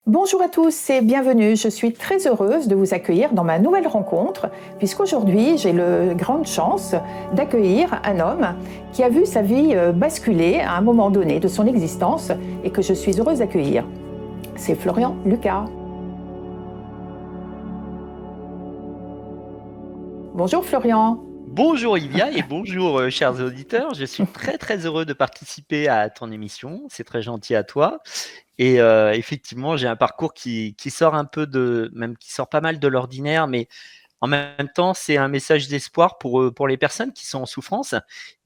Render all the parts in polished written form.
Bonjour à tous et bienvenue. Je suis très heureuse de vous accueillir dans ma nouvelle rencontre, puisqu'aujourd'hui j'ai la grande chance d'accueillir un homme qui a vu sa vie basculer à un moment donné de son existence et que je suis heureuse d'accueillir. C'est Florian Lucas. Bonjour Florian. Bonjour Ivia et bonjour chers auditeurs. Je suis très très heureux de participer à ton émission. C'est très gentil à toi. Et effectivement, j'ai un parcours qui sort un peu même qui sort pas mal de l'ordinaire, mais en même temps, c'est un message d'espoir pour les personnes qui sont en souffrance.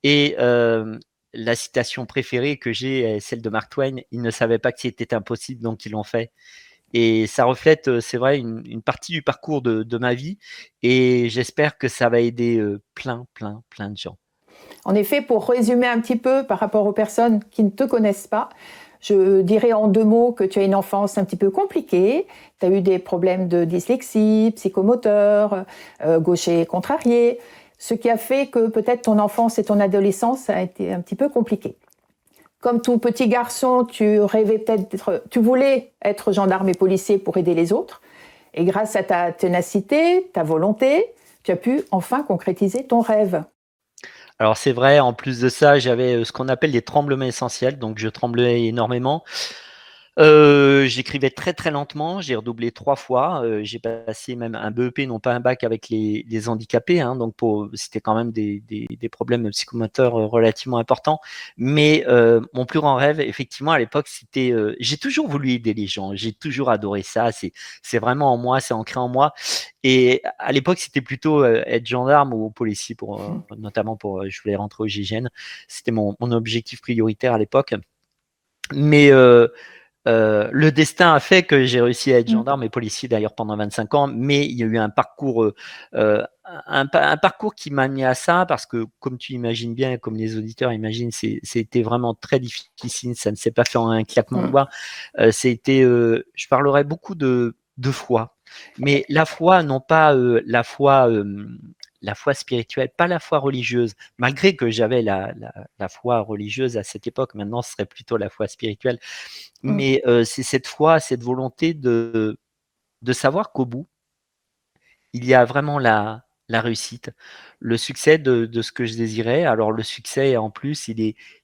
Et la citation préférée que j'ai est celle de Mark Twain. Ils ne savaient pas que c'était impossible, donc ils l'ont fait. Et ça reflète, c'est vrai, une partie du parcours de ma vie. Et j'espère que ça va aider plein de gens. En effet, pour résumer un petit peu par rapport aux personnes qui ne te connaissent pas, je dirais en 2 mots que tu as une enfance un petit peu compliquée. Tu as eu des problèmes de dyslexie, psychomoteur, gaucher contrarié, ce qui a fait que peut-être ton enfance et ton adolescence a été un petit peu compliquée. Comme tout petit garçon, tu voulais être gendarme et policier pour aider les autres. Et grâce à ta ténacité, ta volonté, tu as pu enfin concrétiser ton rêve. Alors c'est vrai, en plus de ça, j'avais ce qu'on appelle des tremblements essentiels, donc je tremblais énormément. J'écrivais très très lentement, j'ai redoublé 3 fois, j'ai passé même un BEP, non pas un bac avec les handicapés, hein, donc c'était quand même des problèmes psychomoteurs relativement importants. Mais mon plus grand rêve, effectivement, à l'époque, c'était, j'ai toujours voulu aider les gens, j'ai toujours adoré ça, c'est vraiment en moi, c'est ancré en moi. Et à l'époque, c'était plutôt être gendarme ou policier, notamment je voulais rentrer au GIGN, c'était mon objectif prioritaire à l'époque. Mais le destin a fait que j'ai réussi à être gendarme et policier d'ailleurs pendant 25 ans, mais il y a eu un parcours, un parcours qui m'a mis à ça parce que, comme tu imagines bien, comme les auditeurs imaginent, c'était vraiment très difficile. Ça ne s'est pas fait en un claquement de doigts. Je parlerai beaucoup de foi, mais la foi, non pas la foi spirituelle, pas la foi religieuse, malgré que j'avais la foi religieuse à cette époque. Maintenant, ce serait plutôt la foi spirituelle. Mais c'est cette foi, cette volonté de savoir qu'au bout, il y a vraiment la réussite, le succès de ce que je désirais. Alors le succès, en plus,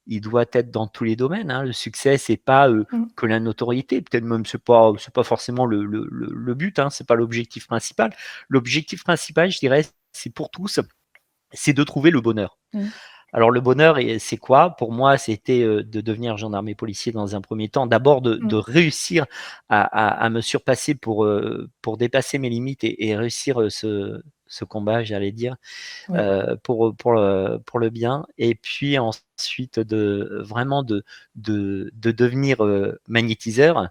il doit être dans tous les domaines, hein. Le succès, c'est pas que la notoriété, peut-être même c'est pas forcément le but, hein, c'est pas l'objectif principal. L'objectif principal, je dirais, c'est pour tous, c'est de trouver le bonheur. Alors le bonheur, c'est quoi? Pour moi, c'était de devenir gendarme et policier dans un premier temps. D'abord de réussir à me surpasser pour dépasser mes limites et réussir ce combat, j'allais dire, Oui. pour le bien. Et puis ensuite vraiment de devenir magnétiseur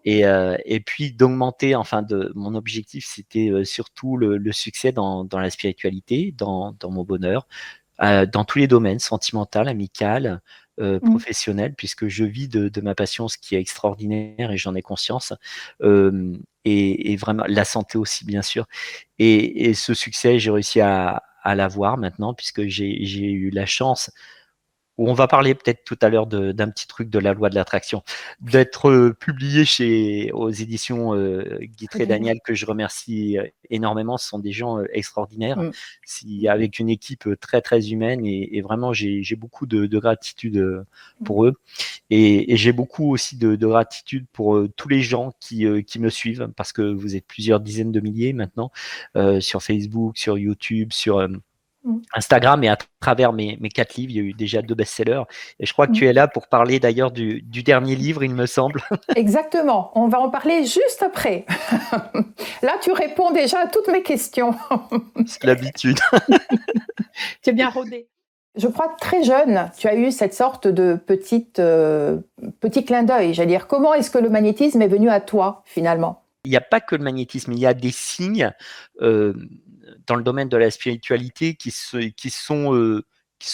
et puis d'augmenter, enfin mon objectif, c'était surtout le succès dans la spiritualité, dans mon bonheur, dans tous les domaines, sentimental, amical, professionnel, puisque je vis de ma passion, ce qui est extraordinaire et j'en ai conscience. Et vraiment la santé aussi, bien sûr. Et ce succès, j'ai réussi à l'avoir maintenant, puisque j'ai eu la chance, où on va parler peut-être tout à l'heure d'un petit truc de la loi de l'attraction, d'être publié aux éditions Guitry et Daniel, que je remercie énormément. Ce sont des gens extraordinaires, avec une équipe très très humaine, et vraiment j'ai beaucoup de gratitude pour eux, et j'ai beaucoup aussi de gratitude pour tous les gens qui me suivent, parce que vous êtes plusieurs dizaines de milliers maintenant sur Facebook, sur YouTube, sur Instagram, et à travers mes 4 livres, il y a eu déjà 2 best-sellers. Et je crois que tu es là pour parler d'ailleurs du dernier livre, il me semble. Exactement, on va en parler juste après. Là, tu réponds déjà à toutes mes questions. C'est l'habitude. Tu es bien rodé. Je crois que très jeune, tu as eu cette sorte de petit clin d'œil. J'allais dire, comment est-ce que le magnétisme est venu à toi, finalement? Il n'y a pas que le magnétisme, il y a des signes dans le domaine de la spiritualité qui sont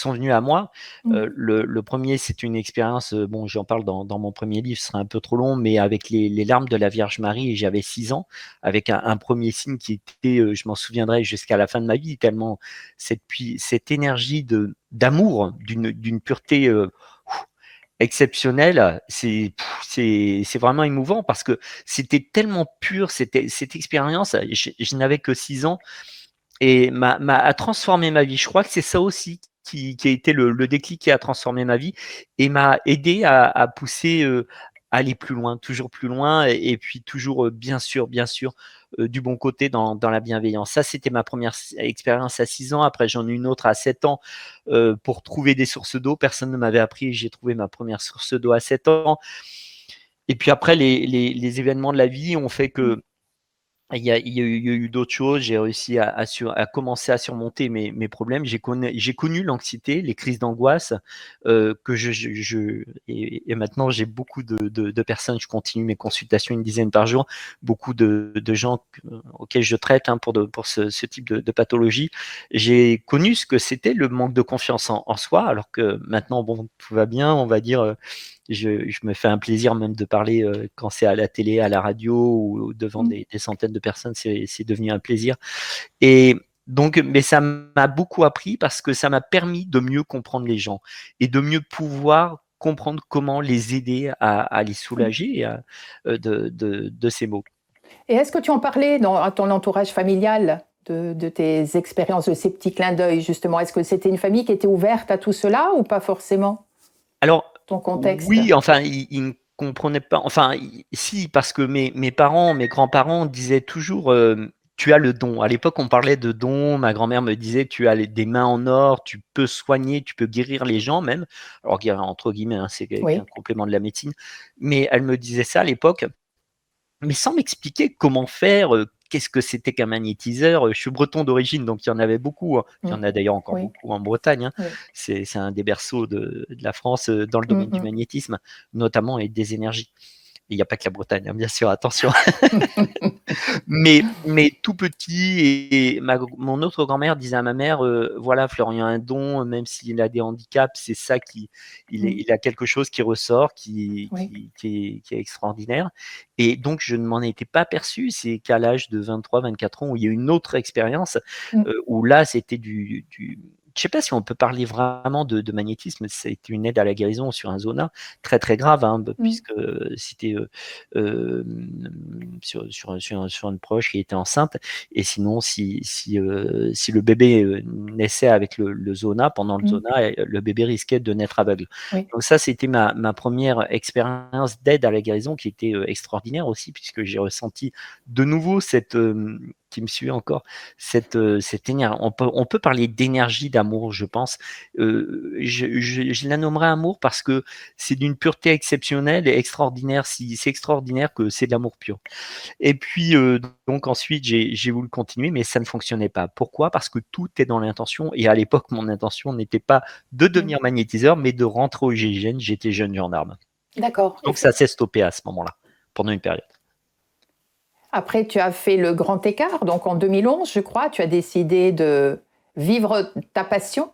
venus à moi. Le premier, c'est une expérience, bon, j'en parle dans mon premier livre, ce sera un peu trop long, mais avec les larmes de la Vierge Marie, et j'avais 6 ans, avec un premier signe qui était, je m'en souviendrai jusqu'à la fin de ma vie, tellement cette énergie d'amour, d'une pureté exceptionnel. C'est vraiment émouvant parce que c'était tellement pur, cette expérience. Je n'avais que 6 ans et a transformé ma vie. Je crois que c'est ça aussi qui a été le déclic qui a transformé ma vie et m'a aidé à pousser, à aller plus loin, toujours plus loin et puis toujours, bien sûr, du bon côté dans la bienveillance. Ça, c'était ma première expérience à 6 ans. Après, j'en ai une autre à 7 ans, pour trouver des sources d'eau. Personne ne m'avait appris, j'ai trouvé ma première source d'eau à 7 ans et puis après les événements de la vie ont fait Mmh. que il y a eu d'autres choses. J'ai réussi à commencer à surmonter mes problèmes. J'ai connu l'anxiété, les crises d'angoisse, que et maintenant j'ai beaucoup de personnes, je continue mes consultations une dizaine par jour, beaucoup de gens auxquels je traite hein, pour ce type de pathologie. J'ai connu ce que c'était le manque de confiance en soi, alors que maintenant, bon, tout va bien, on va dire. Je me fais un plaisir même de parler quand c'est à la télé, à la radio ou devant Mmh. des centaines de personnes, c'est devenu un plaisir. Et donc, mais ça m'a beaucoup appris parce que ça m'a permis de mieux comprendre les gens et de mieux pouvoir comprendre comment les aider à les Mmh. soulager de ces maux. Et est-ce que tu en parlais à ton entourage familial de tes expériences, de ces petits clins d'œil, justement? Est-ce que c'était une famille qui était ouverte à tout cela ou pas forcément, Alors, ton contexte? oui, enfin, ils ne comprenaient pas, enfin, si, parce que mes parents, mes grands-parents disaient toujours, tu as le don. À l'époque, on parlait de don. Ma grand-mère me disait, tu as des mains en or, tu peux soigner, tu peux guérir les gens même. Alors, guérir entre guillemets, hein, c'est qu'un Oui. complément de la médecine. Mais elle me disait ça à l'époque mais sans m'expliquer comment faire, qu'est-ce que c'était qu'un magnétiseur? Je suis breton d'origine, donc il y en avait beaucoup, hein. Il y Mmh. en a d'ailleurs encore Oui, beaucoup en Bretagne, hein. oui. C'est un des berceaux de la France, dans le Mmh domaine du mh. magnétisme, notamment et des énergies. Il y a pas que la Bretagne, hein, bien sûr, attention. Mais tout petit et mon autre grand-mère disait à ma mère, «Voilà, Florian a un don, même s'il a des handicaps, c'est ça qui Mmh. il a quelque chose qui ressort, Oui. qui est extraordinaire» et donc je ne m'en étais pas aperçu. C'est qu'à l'âge de 23-24 ans où il y a eu une autre expérience, Mmh. où là, c'était du je sais pas si on peut parler vraiment de magnétisme. C'était une aide à la guérison sur un zona très, très grave, hein, Mmh. puisque c'était, sur une proche qui était enceinte et sinon si le bébé, naissait avec le zona, pendant le Mmh. zona, le bébé risquait de naître aveugle. Oui. Donc ça, c'était ma première expérience d'aide à la guérison qui était, extraordinaire aussi puisque j'ai ressenti de nouveau qui me suit encore, cette énergie. On peut parler d'énergie d'amour, je pense. Je la nommerai amour parce que c'est d'une pureté exceptionnelle et extraordinaire. Si c'est extraordinaire que c'est de l'amour pur. Et puis, donc ensuite, j'ai voulu continuer, mais ça ne fonctionnait pas. Pourquoi? Parce que tout est dans l'intention et à l'époque, mon intention n'était pas de Mmh. devenir magnétiseur, mais de rentrer au GIGN. J'étais jeune gendarme. D'accord et Donc c'est ça s'est stoppé à ce moment-là, pendant une période. après tu as fait le grand écart, donc en 2011, je crois, tu as décidé de vivre ta passion?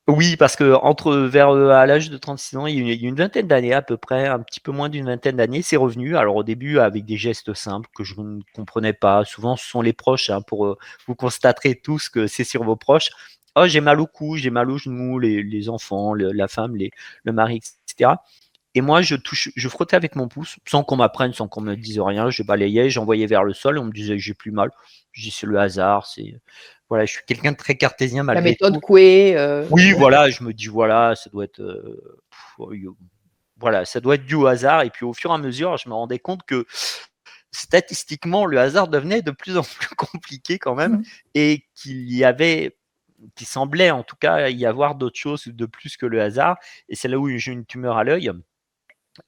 Oui, parce qu'entre vers, à l'âge de 36 ans, il y a une vingtaine d'années à peu près, un petit peu moins d'une vingtaine d'années, c'est revenu. Alors au début avec des gestes simples que je ne comprenais pas. Souvent ce sont les proches, hein, vous constaterez tous que c'est sur vos proches. «Oh j'ai mal au cou, j'ai mal aux genoux», les enfants, la femme, le mari et cetera et moi je frottais avec mon pouce sans qu'on m'apprenne, sans qu'on me dise rien. Je balayais, j'envoyais vers le sol, on me disait: «J'ai plus mal». Je dis: «C'est le hasard, c'est» voilà, je suis quelqu'un de très cartésien La malgré méthode tout. Coué, Oui, voilà, je me dis: «Voilà, ça doit être, voilà, ça doit être dû au hasard» et puis au fur et à mesure, je me rendais compte que statistiquement, le hasard devenait de plus en plus compliqué quand même mmh. et qu'il semblait en tout cas y avoir d'autres choses de plus que le hasard et c'est là où j'ai eu une tumeur à l'œil.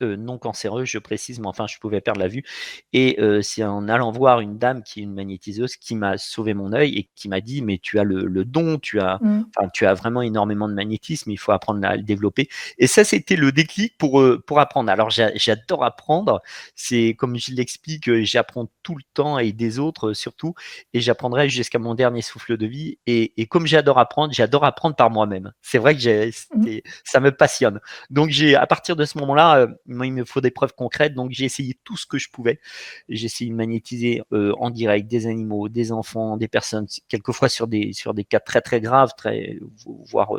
Non cancéreux, je précise, mais enfin, je pouvais perdre la vue et c'est en allant voir une dame qui est une magnétiseuse qui m'a sauvé mon œil et qui m'a dit: «Mais tu as le don, Mmh. tu as vraiment énormément de magnétisme, il faut apprendre à le développer» et ça, c'était le déclic pour apprendre. Alors j'adore apprendre, c'est comme je l'explique, j'apprends tout le temps et des autres, surtout et j'apprendrai jusqu'à mon dernier souffle de vie et comme j'adore apprendre par moi-même. C'est vrai que Mmh. ça me passionne. Donc à partir de ce moment-là, moi, il me faut des preuves concrètes. Donc j'ai essayé tout ce que je pouvais. J'ai essayé de magnétiser en direct des animaux, des enfants, des personnes, quelquefois sur des cas très très graves, voire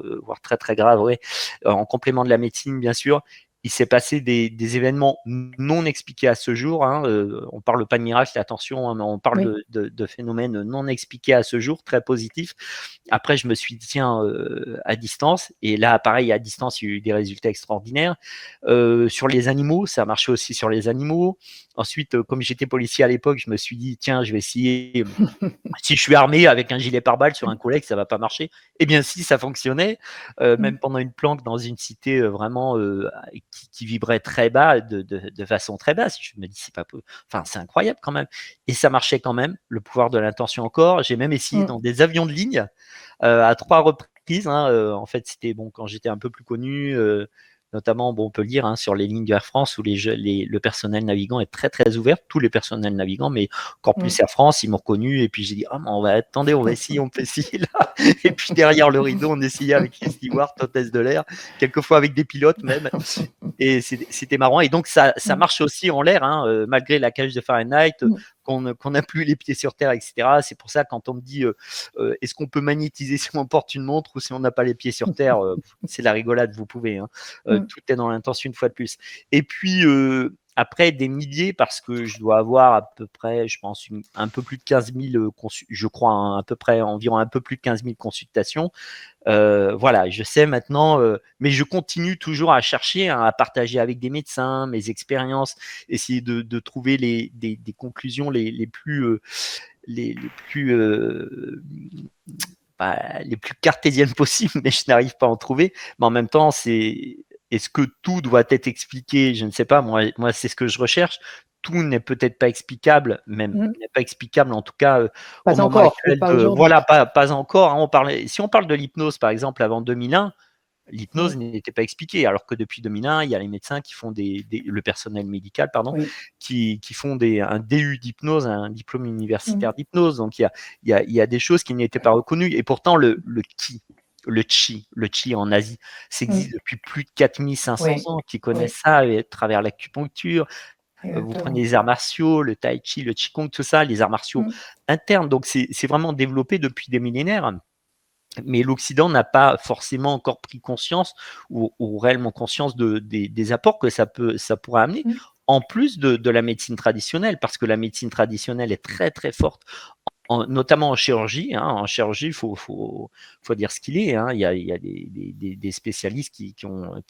très très graves, ouais, en complément de la médecine bien sûr. il s'est passé des événements non expliqués à ce jour. Hein. On parle pas de miracle, attention, hein, mais on parle Oui. de phénomènes non expliqués à ce jour, très positifs. Après, je me suis dit, tiens, à distance, et là, pareil, à distance, il y a eu des résultats extraordinaires. Sur les animaux, ça a marché aussi sur les animaux. Ensuite, comme j'étais policier à l'époque, je me suis dit, tiens, je vais essayer. Si je suis armé avec un gilet pare-balles sur un collègue, ça va pas marcher. Eh bien, si, ça fonctionnait. Mm. Même pendant une planque dans une cité vraiment qui vibrait très bas, de façon très basse. Je me dis, c'est pas peu. Enfin, c'est incroyable quand même. Et ça marchait quand même. Le pouvoir de l'intention encore. J'ai même essayé Mm. dans des avions de ligne à 3 reprises. Hein. En fait, c'était bon quand j'étais un peu plus connu. Notamment, bon, on peut le dire, hein, sur les lignes de Air France où le personnel navigant est très très ouvert, tous les personnels navigants, mais encore plus Mm. Air France, ils m'ont reconnu et puis j'ai dit ah mais attendez, on va essayer, on peut essayer là. Et puis derrière le rideau, on essayait avec les stewards, hôtesses de l'air, quelquefois avec des pilotes même. Et c'était marrant. Et donc, ça Mm. marche aussi en l'air, hein, malgré la cage de Fahrenheit, Mm. qu'on n'a plus les pieds sur terre, etc. C'est pour ça, quand on me dit est-ce qu'on peut magnétiser si on porte une montre ou si on n'a pas les pieds sur terre, c'est la rigolade, vous pouvez. Hein. Mm. Tout est dans l'intention une fois de plus. Et puis, après, des milliers, parce que je dois avoir à peu près, je pense, un peu plus de 15 000, je crois, hein, à peu près environ un peu plus de 15 000 consultations. Voilà, je sais maintenant, mais je continue toujours à chercher, hein, à partager avec des médecins mes expériences, essayer de trouver des conclusions les plus, les plus les plus cartésiennes possibles, mais je n'arrive pas à en trouver. Mais en même temps, est-ce que tout doit être expliqué? Je ne sais pas. Moi, c'est ce que je recherche. Tout n'est peut-être pas explicable, même Mm. n'est pas explicable en tout cas au Pas moment encore, ou actuel. pas aujourd'hui. Voilà, pas encore. Hein, si on parle de l'hypnose, par exemple, avant 2001, l'hypnose Oui. n'était pas expliquée, alors que depuis 2001, il y a les médecins qui font le personnel médical, pardon, Oui. qui font un DU d'hypnose, un diplôme Mm. universitaire d'hypnose. Donc, il y a des choses qui n'étaient pas reconnues. Et pourtant, le chi en Asie, ça Mm. existe depuis plus de 4500 Oui. ans, qui connaissent Oui. ça à travers l'acupuncture. Vous prenez Exactement. les arts martiaux, le tai chi, le qigong, tout ça, les arts martiaux Mm. internes. Donc, c'est vraiment développé depuis des millénaires. Mais l'Occident n'a pas forcément encore pris conscience ou réellement conscience des apports que ça pourrait amener, Mm. en plus de la médecine traditionnelle, parce que la médecine traditionnelle est très très forte, notamment en chirurgie. Hein. En chirurgie, faut dire ce qu'il est. Hein. Il y a des spécialistes qui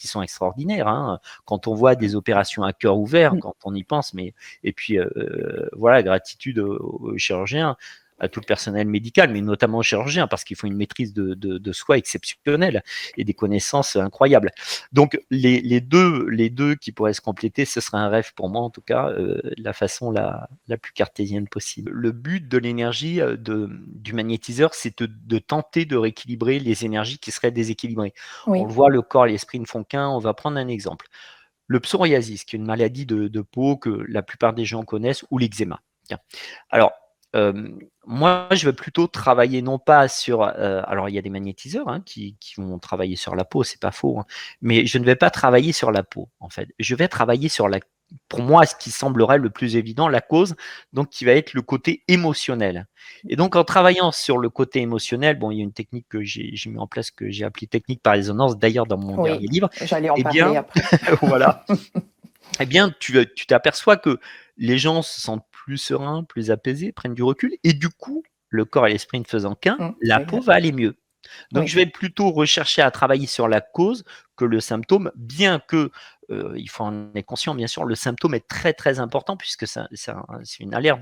sont extraordinaires. Hein. Quand on voit des opérations à cœur ouvert, Mm. quand on y pense, et puis voilà, gratitude aux chirurgiens, à tout le personnel médical, mais notamment aux chirurgiens, parce qu'il faut une maîtrise de soi exceptionnelle et des connaissances incroyables. Donc, les deux qui pourraient se compléter, ce serait un rêve pour moi, en tout cas, la façon la plus cartésienne possible. Le but de l'énergie du magnétiseur, c'est de tenter de rééquilibrer les énergies qui seraient déséquilibrées. On Oui. le voit, le corps et l'esprit ne font qu'un. On va prendre un exemple. Le psoriasis, qui est une maladie de peau que la plupart des gens connaissent, ou l'eczéma. Tiens. Alors, moi, je vais plutôt travailler non pas sur. Alors, il y a des magnétiseurs qui vont travailler sur la peau, c'est pas faux, hein, mais je ne vais pas travailler sur la peau, en fait. Je vais travailler sur pour moi, ce qui semblerait le plus évident, la cause, donc qui va être le côté émotionnel. Et donc, en travaillant sur le côté émotionnel, bon, il y a une technique que j'ai mis en place, que j'ai appelée technique par résonance, d'ailleurs dans mon Oui. dernier livre. J'allais en Eh bien, parler après. voilà. Eh bien, tu t'aperçois que les gens se sentent plus sereins, plus apaisés, prennent du recul, et du coup, le corps et l'esprit ne faisant qu'un, Mm. la peau Exact. va aller mieux. Donc, Oui. je vais plutôt rechercher à travailler sur la cause que le symptôme, bien que il faut en être conscient, bien sûr, le symptôme est très très important, puisque c'est une alerte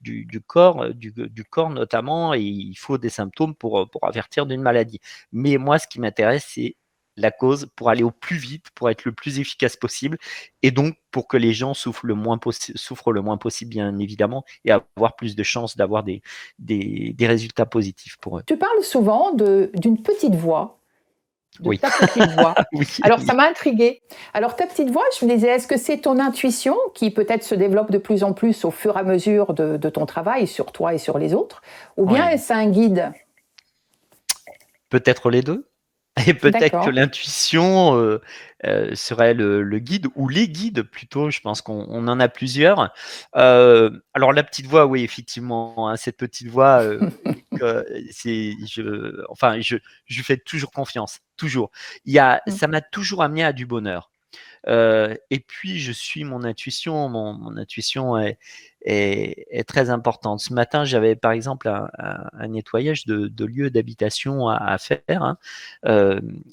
du corps, du corps notamment, et il faut des symptômes pour avertir d'une maladie. Mais moi, ce qui m'intéresse, c'est la cause, pour aller au plus vite, pour être le plus efficace possible, et donc pour que les gens souffrent le moins possible, bien évidemment, et avoir plus de chances d'avoir des résultats positifs pour eux. Tu parles souvent d'une petite voix, de Oui, ta petite voix. oui, Alors, oui. ça m'a intriguée. Alors, ta petite voix, je me disais, est-ce que c'est ton intuition qui peut-être se développe de plus en plus au fur et à mesure de ton travail sur toi et sur les autres, ou bien Ouais. est-ce un guide? Peut-être les deux. Et peut-être que D'accord. l'intuition serait le guide, ou les guides plutôt. Je pense qu'on en a plusieurs. Alors la petite voix, oui, effectivement, hein, cette petite voix, enfin, je fais toujours confiance, toujours. Mm. Ça m'a toujours amené à du bonheur. Et puis je suis mon intuition. Mon intuition est très importante. Ce matin, j'avais par exemple un nettoyage de lieux d'habitation à faire, hein.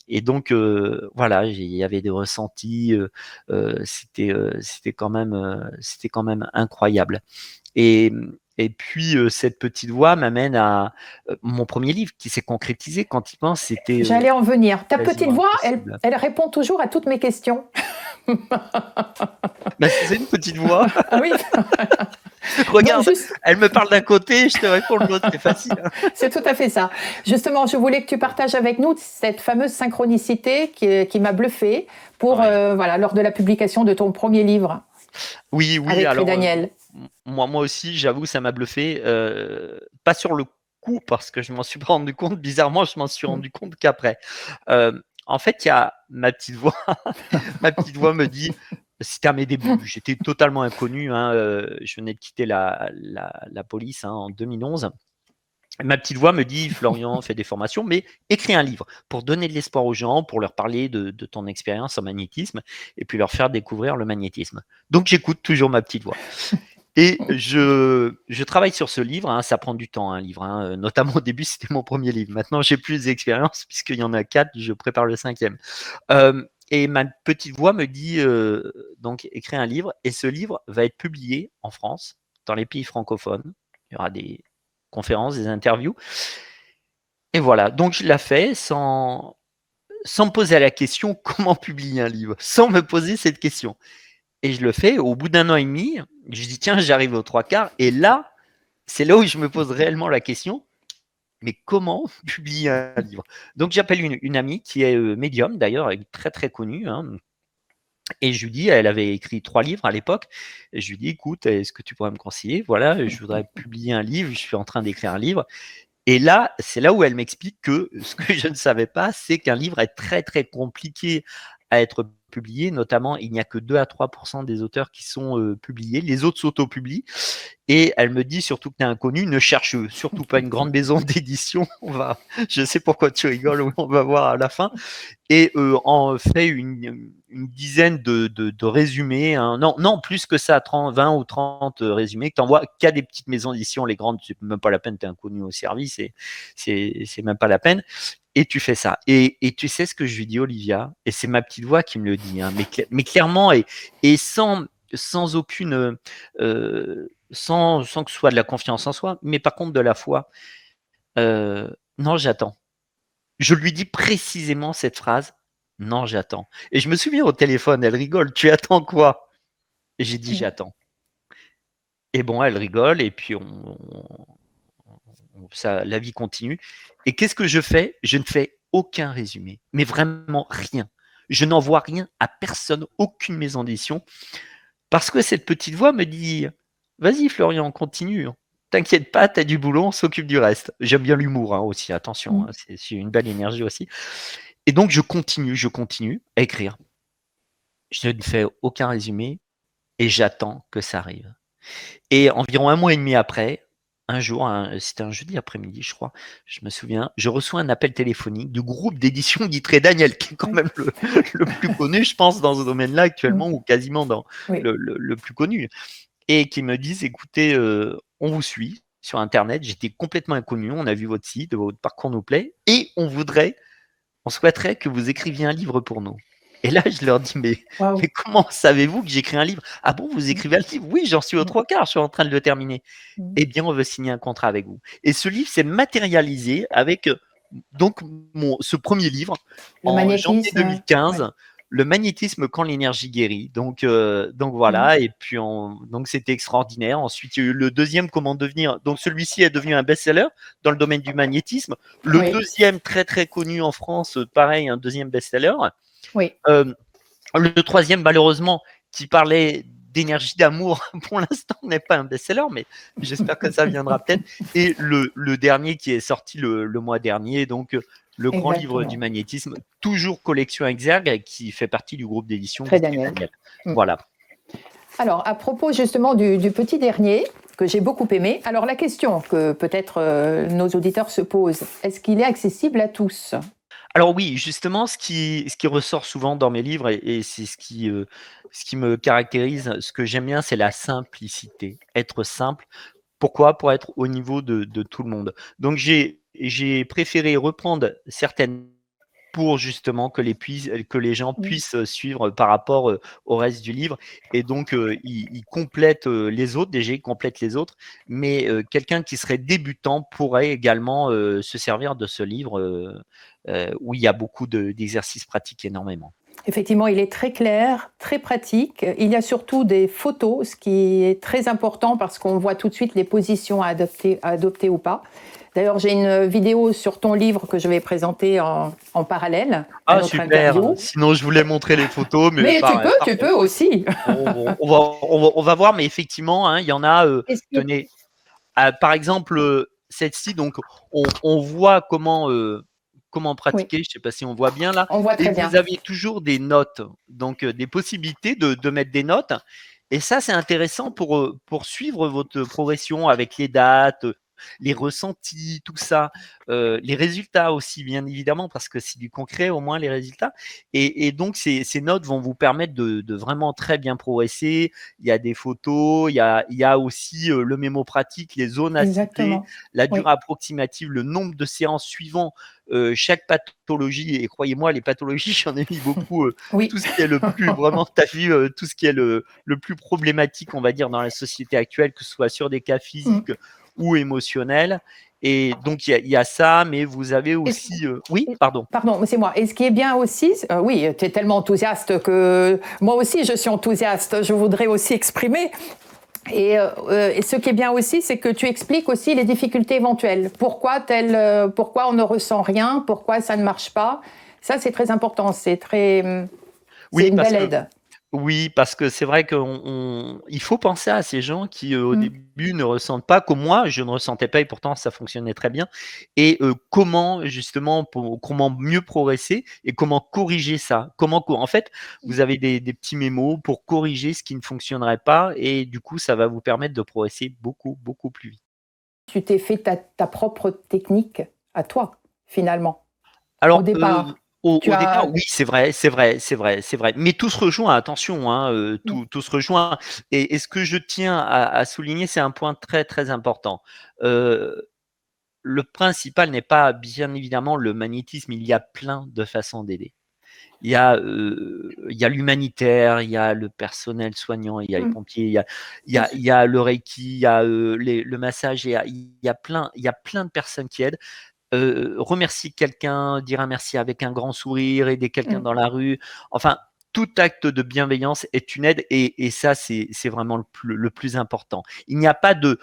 Et donc voilà, il y avait des ressentis. C'était quand même incroyable. Et, et puis cette petite voix m'amène à mon premier livre qui s'est concrétisé. Quand il pense, c'était J'allais en venir. Ta petite quasiment voix, impossible. elle répond toujours à toutes mes questions. Bah, c'est une petite voix. Ah oui. Regarde, Donc, juste... elle me parle d'un côté, je te réponds de l'autre, c'est facile. Hein. C'est tout à fait ça. Justement, je voulais que tu partages avec nous cette fameuse synchronicité qui m'a bluffée pour, Ouais. voilà, lors de la publication de ton premier livre. Oui, Avec alors Daniel. moi aussi, j'avoue, ça m'a bluffé. Pas sur le coup, parce que je m'en suis pas rendu compte. Bizarrement, je m'en suis rendu compte qu'après. En fait, il y a ma petite voix. Ma petite voix me dit, c'était à mes débuts, j'étais totalement inconnu. Hein, je venais de quitter la police, hein, en 2011. Ma petite voix me dit, Florian, fais des formations, mais écris un livre pour donner de l'espoir aux gens, pour leur parler de ton expérience en magnétisme et puis leur faire découvrir le magnétisme. Donc j'écoute toujours ma petite voix. Et je travaille sur ce livre, hein, ça prend du temps, un livre, hein, notamment au début, c'était mon premier livre. Maintenant, j'ai plus d'expérience puisqu'il y en a 4, je prépare le 5e. Et ma petite voix me dit, donc, écris un livre, et ce livre va être publié en France, dans les pays francophones. Il y aura des conférences, des interviews. Et voilà, donc je l'ai fait sans me poser la question comment publier un livre, sans me poser cette question. Et je le fais, au bout d'1 an et demi, je dis tiens, j'arrive aux 3/4, et là, c'est là où je me pose réellement la question, mais comment publier un livre? Donc j'appelle une amie qui est médium d'ailleurs, elle est très très connue, hein, et je lui dis, elle avait écrit 3 livres à l'époque, et je lui dis écoute, est-ce que tu pourrais me conseiller? Voilà, je voudrais publier un livre, je suis en train d'écrire un livre. Et là, c'est là où elle m'explique que ce que je ne savais pas, c'est qu'un livre est très très compliqué à être publié. Notamment, il n'y a que 2 à 3% des auteurs qui sont publiés. Les autres s'auto-publient. Et elle me dit, surtout que tu es inconnu, ne cherche surtout pas une grande maison d'édition. Je sais pourquoi tu rigoles, on va voir à la fin. Et en fait une dizaine de résumés, hein. Non, plus que ça, 20 ou 30 résumés que tu envoies qu'à des petites maisons d'édition. Les grandes, c'est même pas la peine, tu es inconnu au service, c'est même pas la peine. Et tu fais ça. Et tu sais ce que je lui dis, Olivia, et c'est ma petite voix qui me le dit, hein, mais clairement, et sans aucune, sans que ce soit de la confiance en soi, mais par contre de la foi. Non, j'attends. Je lui dis précisément cette phrase, non, j'attends. Et je me souviens au téléphone, elle rigole, tu attends quoi? Et j'ai dit, j'attends. Et bon, elle rigole, et puis la vie continue. Et qu'est-ce que je fais? Je ne fais aucun résumé, mais vraiment rien. Je n'envoie rien à personne, aucune maison d'édition, parce que cette petite voix me dit, vas-y Florian, continue. T'inquiète pas, t'as du boulot, on s'occupe du reste. J'aime bien l'humour, hein, aussi, attention, hein, c'est une belle énergie aussi. Et donc, je continue à écrire. Je ne fais aucun résumé et j'attends que ça arrive. Et environ 1 mois et demi après, un jour, c'était un jeudi après-midi, je crois, je me souviens, je reçois un appel téléphonique du groupe d'édition Guitré Daniel, qui est quand même le plus connu, je pense, dans ce domaine-là actuellement, ou quasiment dans le plus connu, et qui me disent, écoutez, on vous suit sur Internet, j'étais complètement inconnu, on a vu votre site, votre parcours nous plaît, et on souhaiterait que vous écriviez un livre pour nous. Et là, je leur dis, mais comment savez-vous que j'écris un livre? Ah bon, vous écrivez un livre? Oui, j'en suis aux 3/4, je suis en train de le terminer. Eh bien, on veut signer un contrat avec vous. Et ce livre s'est matérialisé avec donc ce premier livre en janvier 2015. Le magnétisme quand l'énergie guérit. Donc voilà, et puis donc c'était extraordinaire. Ensuite, il y a eu le deuxième, comment devenir. Donc celui-ci est devenu un best-seller dans le domaine du magnétisme. Le deuxième, très très connu en France, pareil, un deuxième best-seller. Le troisième, malheureusement, qui parlait d'énergie, d'amour, pour l'instant n'est pas un best-seller, mais j'espère que ça viendra peut-être. Et le dernier qui est sorti le mois dernier, donc le grand livre du magnétisme, toujours collection Exergue, qui fait partie du groupe d'édition Daniel. Voilà. Alors, à propos justement du petit dernier, que j'ai beaucoup aimé, alors la question que peut-être nos auditeurs se posent, est-ce qu'il est accessible à tous? Alors oui, justement, ce qui ressort souvent dans mes livres et c'est ce qui me caractérise, ce que j'aime bien, c'est la simplicité. Être simple. Pourquoi? Pour être au niveau de tout le monde. Donc j'ai préféré reprendre certaines pour justement que les gens Mmh. puissent suivre par rapport au reste du livre. Et donc, ils complètent les autres, déjà, ils complètent les autres. Mais quelqu'un qui serait débutant pourrait également se servir de ce livre où il y a beaucoup d'exercices pratiques énormément. Effectivement, il est très clair, très pratique. Il y a surtout des photos, ce qui est très important parce qu'on voit tout de suite les positions à adopter ou pas. D'ailleurs, j'ai une vidéo sur ton livre que je vais présenter en parallèle à Ah notre super! interview. Sinon, je voulais montrer les photos, mais Mais tu peux aussi. on va voir, mais effectivement, hein, il y en a, Est-ce que- tenez, par exemple, celle-ci, donc on voit comment Oui, pratiquer, je ne sais pas si on voit bien là, on voit et très bien. vous avez toujours des notes, donc des possibilités de mettre des notes. Et ça, c'est intéressant pour suivre votre progression avec les dates, les ressentis, tout ça, les résultats aussi, bien évidemment, parce que c'est du concret au moins les résultats. Et donc, ces notes vont vous permettre de vraiment très bien progresser. Il y a des photos, il y a aussi le mémo pratique, les zones à citer, Exactement. la Oui, durée approximative, le nombre de séances suivant chaque pathologie. Et croyez-moi, les pathologies, j'en ai mis beaucoup. oui. Tout ce qui est le plus, vraiment, tu as vu, tout ce qui est le plus problématique, on va dire, dans la société actuelle, que ce soit sur des cas Mm. physiques ou émotionnels. Et donc, il y a ça, mais vous avez Est-ce- aussi. Oui, pardon. Pardon, c'est moi. Et ce qui est bien aussi, oui, tu es tellement enthousiaste que moi aussi je suis enthousiaste, je voudrais aussi exprimer. Et ce qui est bien aussi, c'est que tu expliques aussi les difficultés éventuelles. Pourquoi on ne ressent rien, pourquoi ça ne marche pas. Ça, c'est très important. C'est Oui, une parce belle que aide. Oui, parce que c'est vrai il faut penser à ces gens qui, au Mm. début ne ressentent pas comme moi, je ne ressentais pas et pourtant ça fonctionnait très bien. Et comment justement comment mieux progresser et comment corriger ça? En fait, vous avez des petits mémos pour corriger ce qui ne fonctionnerait pas et du coup, ça va vous permettre de progresser beaucoup, beaucoup plus vite. Tu t'es fait ta propre technique à toi, finalement, au Alors, départ. Tu au départ, as. oui, c'est vrai, c'est vrai, c'est vrai, c'est vrai. Mais tout se rejoint, attention, hein, Mm. tout se rejoint. Et ce que je tiens à souligner, c'est un point très, très important. Le principal n'est pas, bien évidemment, le magnétisme. Il y a plein de façons d'aider. Il y a l'humanitaire, il y a le personnel soignant, il y a les Mm. pompiers, Bien sûr. il y a le reiki, il y a le massage, il y a plein de personnes qui aident. Remercier quelqu'un, dire un merci avec un grand sourire, aider quelqu'un Mm. dans la rue. Enfin, tout acte de bienveillance est une aide et ça, c'est vraiment le plus important. Il n'y a pas de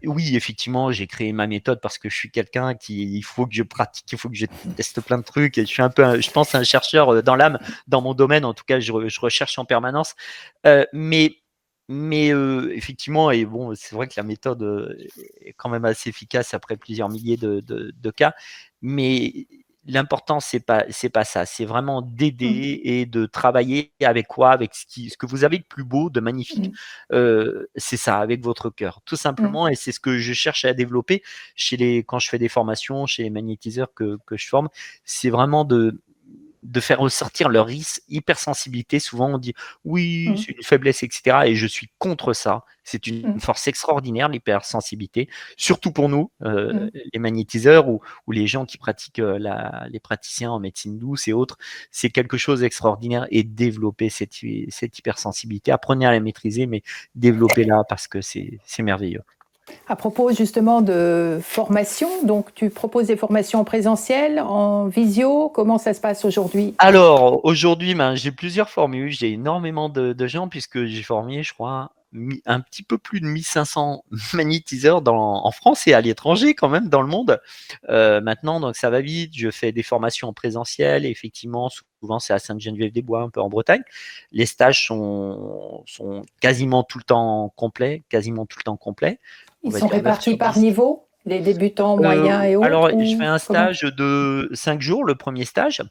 oui, effectivement, j'ai créé ma méthode parce que je suis quelqu'un il faut que je pratique, il faut que je teste plein de trucs et je suis un peu, je pense, un chercheur dans l'âme, dans mon domaine. En tout cas, je recherche en permanence. Euh, mais effectivement, et bon, c'est vrai que la méthode est quand même assez efficace après plusieurs milliers de cas. Mais l'important, c'est pas ça. C'est vraiment Mm. d'aider et de travailler avec quoi? Avec ce que vous avez de plus beau, de magnifique. Mm. C'est ça, avec votre cœur, tout Mm. simplement. Et c'est ce que je cherche à développer quand je fais des formations, chez les magnétiseurs que je forme. C'est vraiment de faire ressortir leur hypersensibilité. Souvent, on dit oui, Mm. c'est une faiblesse, etc. Et je suis contre ça. C'est une Mm. force extraordinaire, l'hypersensibilité, surtout pour nous, Mm. les magnétiseurs ou les gens qui pratiquent, les praticiens en médecine douce et autres. C'est quelque chose d'extraordinaire et développer cette hypersensibilité. Apprenez à la maîtriser, mais développez-la parce que c'est merveilleux. À propos justement de formation, donc tu proposes des formations en présentiel, en visio, comment ça se passe aujourd'hui? Alors, aujourd'hui, ben, j'ai plusieurs formules. J'ai énormément de gens puisque j'ai formé, je crois, un petit peu plus de 1500 magnétiseurs en France et à l'étranger quand même dans le monde. Maintenant, donc ça va vite. Je fais des formations en présentiel. Et effectivement, souvent, c'est à Sainte-Geneviève-des-Bois, un peu en Bretagne. Les stages sont quasiment tout le temps complets, quasiment tout le temps complets. On Ils va sont dire 9 répartis sur par 10. niveau, les débutants, moyens et Alors, autres, je fais ou un comment? stage de 5 jours, le premier stage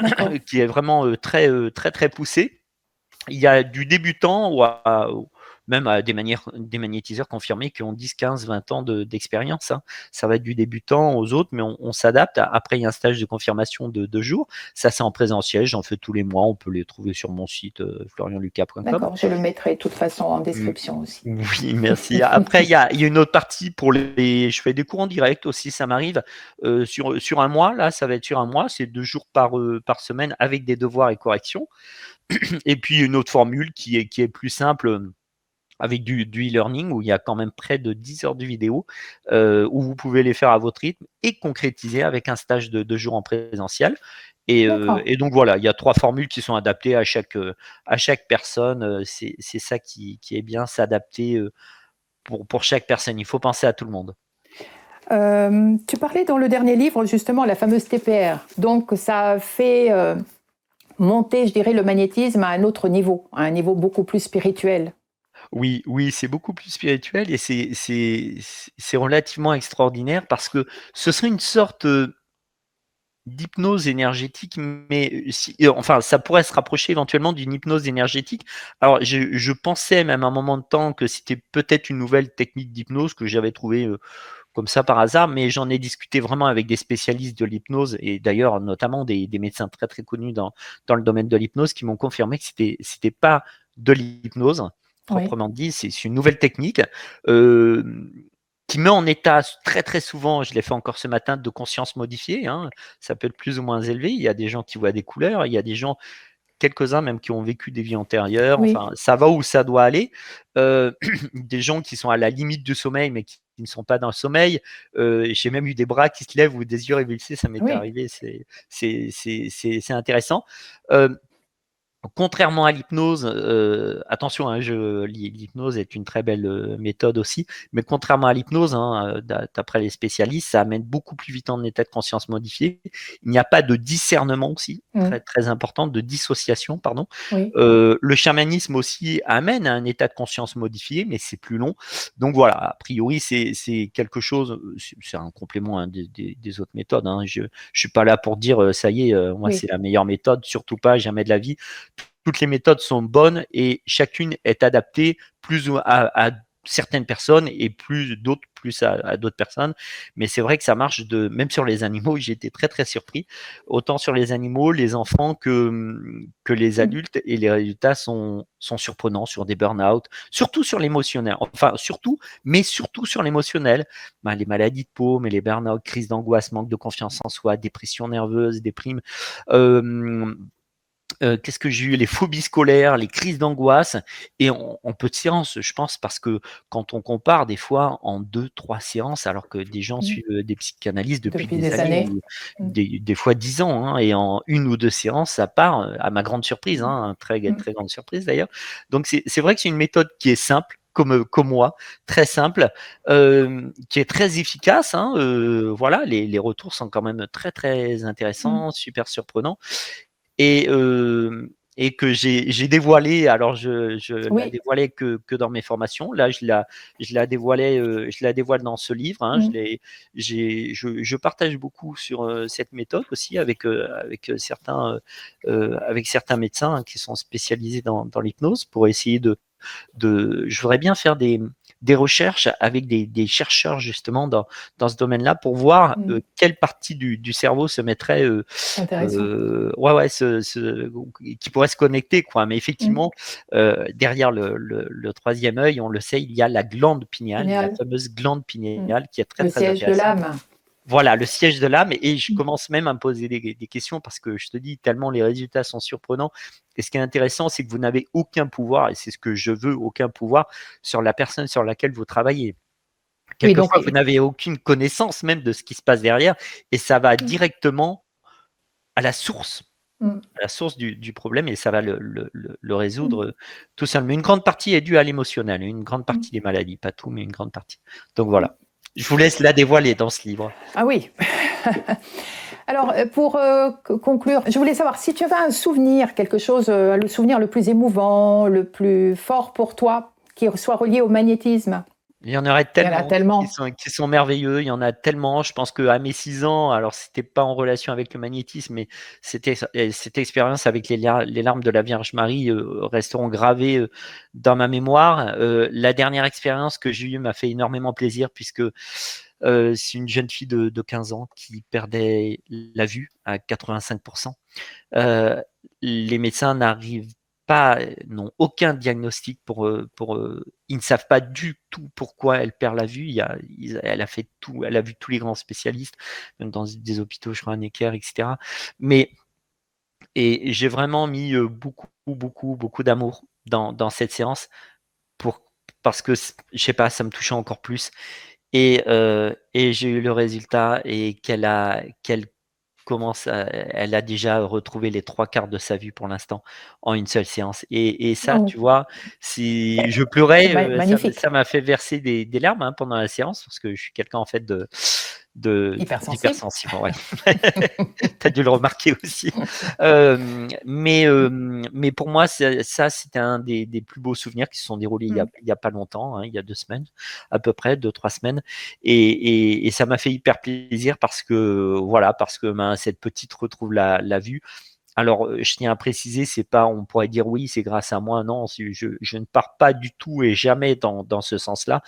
D'accord. qui est vraiment très, très, très poussé. Il y a du débutant même des magnétiseurs confirmés qui ont 10, 15, 20 ans d'expérience. Hein. Ça va être du débutant aux autres, mais on s'adapte. Après, il y a un stage de confirmation de 2 jours. Ça, c'est en présentiel. J'en fais tous les mois. On peut les trouver sur mon site florianlucas.com. D'accord, je le mettrai de toute façon en description aussi. Oui, merci. Après, il y a une autre partie pour je fais des cours en direct aussi, ça m'arrive. Sur un mois, là, ça va être sur un mois. C'est 2 jours par semaine avec des devoirs et corrections. Et puis, une autre formule qui est plus simple avec du e-learning où il y a quand même près de 10 heures de vidéo où vous pouvez les faire à votre rythme et concrétiser avec un stage de 2 jours en présentiel. Et donc voilà, il y a 3 formules qui sont adaptées à chaque personne. C'est ça qui est bien, s'adapter pour chaque personne. Il faut penser à tout le monde. Tu parlais dans le dernier livre justement la fameuse TPR. Donc ça fait monter, je dirais, le magnétisme à un autre niveau, à un niveau beaucoup plus spirituel. Oui, c'est beaucoup plus spirituel et c'est relativement extraordinaire parce que ce serait une sorte d'hypnose énergétique, mais enfin, ça pourrait se rapprocher éventuellement d'une hypnose énergétique. Alors, je pensais même à un moment de temps que c'était peut-être une nouvelle technique d'hypnose que j'avais trouvée comme ça par hasard, mais j'en ai discuté vraiment avec des spécialistes de l'hypnose et d'ailleurs notamment des médecins très très connus dans le domaine de l'hypnose qui m'ont confirmé que c'était pas de l'hypnose proprement dit, c'est une nouvelle technique qui met en état très très souvent, je l'ai fait encore ce matin, de conscience modifiée. Hein, ça peut être plus ou moins élevé. Il y a des gens qui voient des couleurs, il y a des gens, quelques-uns même qui ont vécu des vies antérieures. Oui. Enfin, ça va où ça doit aller. Des gens qui sont à la limite du sommeil, mais qui ne sont pas dans le sommeil. J'ai même eu des bras qui se lèvent ou des yeux révulsés, ça m'est arrivé. C'est intéressant. Contrairement à l'hypnose, attention, hein, l'hypnose est une très belle méthode aussi, mais contrairement à l'hypnose, hein, d'après les spécialistes, ça amène beaucoup plus vite en état de conscience modifié. Il n'y a pas de discernement aussi, très, très important, de dissociation, pardon. Oui. Le chamanisme aussi amène à un état de conscience modifié, mais c'est plus long. Donc voilà, a priori, c'est quelque chose, c'est un complément des autres méthodes. Hein. Je suis pas là pour dire, ça y est, moi c'est la meilleure méthode, surtout pas, jamais de la vie. Toutes les méthodes sont bonnes et chacune est adaptée plus à certaines personnes et d'autres plus à d'autres personnes. Mais c'est vrai que ça marche même sur les animaux. J'ai été très très surpris, autant sur les animaux, les enfants que les adultes, et les résultats sont surprenants sur des burn-out, surtout sur l'émotionnel. Enfin mais surtout sur l'émotionnel. Les maladies de peau, mais les burn-out, crises d'angoisse, manque de confiance en soi, dépression nerveuse, déprime. Qu'est-ce que j'ai eu? Les phobies scolaires, les crises d'angoisse, et en peu de séances, je pense, parce que quand on compare des fois en 2-3 séances, alors que des gens suivent des psychanalystes depuis des années. Des fois 10 ans, hein, et en 1 ou 2 séances, ça part, à ma grande surprise, hein, très très grande surprise d'ailleurs. Donc c'est vrai que c'est une méthode qui est simple, comme moi, très simple, qui est très efficace. Hein, voilà, les retours sont quand même très très intéressants, super surprenants. Et que j'ai dévoilé. Alors je la dévoilais que dans mes formations. Là, je la dévoile dans ce livre. Hein. Je partage beaucoup sur cette méthode aussi avec certains médecins, hein, qui sont spécialisés dans l'hypnose, pour essayer je voudrais bien faire des recherches avec des chercheurs justement dans ce domaine-là pour voir quelle partie du cerveau se mettrait qui pourrait se connecter, quoi. Mais effectivement, derrière le troisième œil, on le sait, il y a la glande pinéale, la fameuse glande pinéale qui est très très intéressante. Le siège de l'âme. Voilà, le siège de l'âme. Et je commence même à me poser des questions parce que je te dis, tellement les résultats sont surprenants. Et ce qui est intéressant, c'est que vous n'avez aucun pouvoir, et c'est ce que je veux, aucun pouvoir sur la personne sur laquelle vous travaillez. Quelquefois, vous n'avez aucune connaissance même de ce qui se passe derrière, et ça va directement à la source. À la source du problème, et ça va le résoudre tout seul. Mais une grande partie est due à l'émotionnel, une grande partie des maladies, pas tout, mais une grande partie. Donc voilà. Je vous laisse la dévoiler dans ce livre. Ah oui. Alors, pour conclure, je voulais savoir si tu avais un souvenir, quelque chose, le souvenir le plus émouvant, le plus fort pour toi, qui soit relié au magnétisme. Il y en aurait Il y en a tellement tellement. qui sont merveilleux. Il y en a tellement. Je pense qu'à mes 6 ans, alors c'était pas en relation avec le magnétisme, mais cette expérience avec les larmes de la Vierge Marie resteront gravées dans ma mémoire. La dernière expérience que j'ai eue m'a fait énormément plaisir puisque c'est une jeune fille de 15 ans qui perdait la vue à 85%. Euh, les médecins n'arrivent pas, n'ont aucun diagnostic ils ne savent pas du tout pourquoi elle perd la vue. Elle a fait tout, elle a vu tous les grands spécialistes, même dans des hôpitaux, je crois, à Necker, etc. Mais, et j'ai vraiment mis beaucoup d'amour dans cette séance pour, parce que, je sais pas, ça me touchait encore plus. Et j'ai eu le résultat et qu'elle elle a déjà retrouvé les 3 quarts de sa vue pour l'instant en une seule séance. Et ça, Oh, tu vois, si je c'est pleurais, magnifique. ça m'a fait verser des larmes hein, pendant la séance parce que je suis quelqu'un en fait Hypersensible. d'hypersensible. Ouais. Tu as dû le remarquer aussi. Mais pour moi, ça, c'était un des plus beaux souvenirs qui se sont déroulés il y a pas longtemps, hein, il y a 2 semaines, à peu près, 2-3 semaines. Et ça m'a fait hyper plaisir parce que, voilà, parce que ben, cette petite retrouve la vue. Alors, je tiens à préciser, c'est pas, on pourrait dire oui, c'est grâce à moi. Non, je ne pars pas du tout et jamais dans ce sens-là.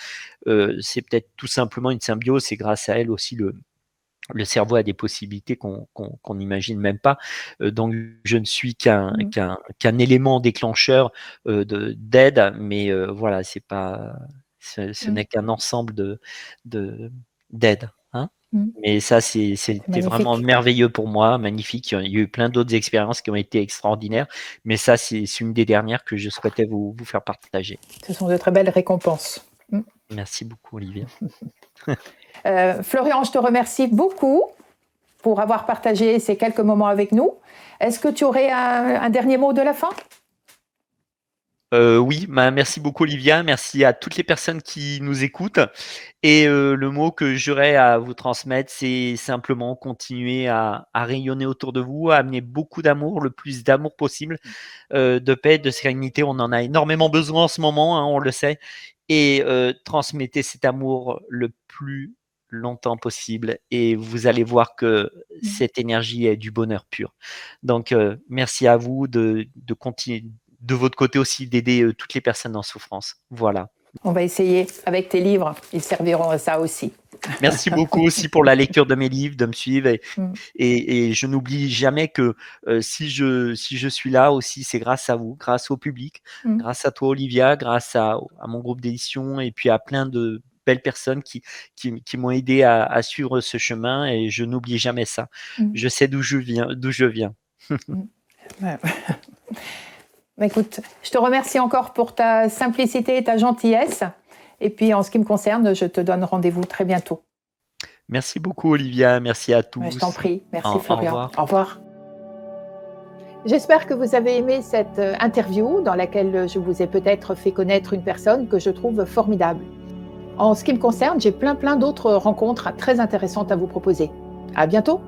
C'est peut-être tout simplement une symbiose. C'est grâce à elle aussi le cerveau a des possibilités qu'on n'imagine même pas. Donc, je ne suis qu'un élément déclencheur d'aide, mais voilà, c'est pas, ce Mm. n'est qu'un ensemble de d'aide. Hein. Mm. Mais ça, C'est c'était vraiment magnifique. merveilleux pour moi, magnifique. Il y a eu plein d'autres expériences qui ont été extraordinaires, mais ça, c'est une des dernières que je souhaitais vous faire partager. Ce sont de très belles récompenses. Mm. Merci beaucoup, Olivia. Florian, je te remercie beaucoup pour avoir partagé ces quelques moments avec nous. Est-ce que tu aurais un dernier mot de la fin? Oui, merci beaucoup Olivia, merci à toutes les personnes qui nous écoutent. Et le mot que j'aurais à vous transmettre, c'est simplement continuer à rayonner autour de vous, à amener beaucoup d'amour, le plus d'amour possible, de paix, de sérénité. On en a énormément besoin en ce moment, hein, on le sait. Et transmettez cet amour le plus longtemps possible et vous allez voir que cette énergie est du bonheur pur. Donc merci à vous de continuer de votre côté aussi d'aider toutes les personnes en souffrance. Voilà. On va essayer avec tes livres, ils serviront à ça aussi. Merci beaucoup aussi pour la lecture de mes livres, de me suivre et je n'oublie jamais que si je suis là aussi, c'est grâce à vous, grâce au public, grâce à toi Olivia, grâce à mon groupe d'édition et puis à plein de belles personnes qui m'ont aidé à suivre ce chemin et je n'oublie jamais ça. Je sais d'où je viens. Ouais. Écoute, je te remercie encore pour ta simplicité et ta gentillesse. Et puis, en ce qui me concerne, je te donne rendez-vous très bientôt. Merci beaucoup, Olivia. Merci à tous. Je t'en prie. Merci, Au Florian. revoir. Au revoir. J'espère que vous avez aimé cette interview dans laquelle je vous ai peut-être fait connaître une personne que je trouve formidable. En ce qui me concerne, j'ai plein d'autres rencontres très intéressantes à vous proposer. À bientôt.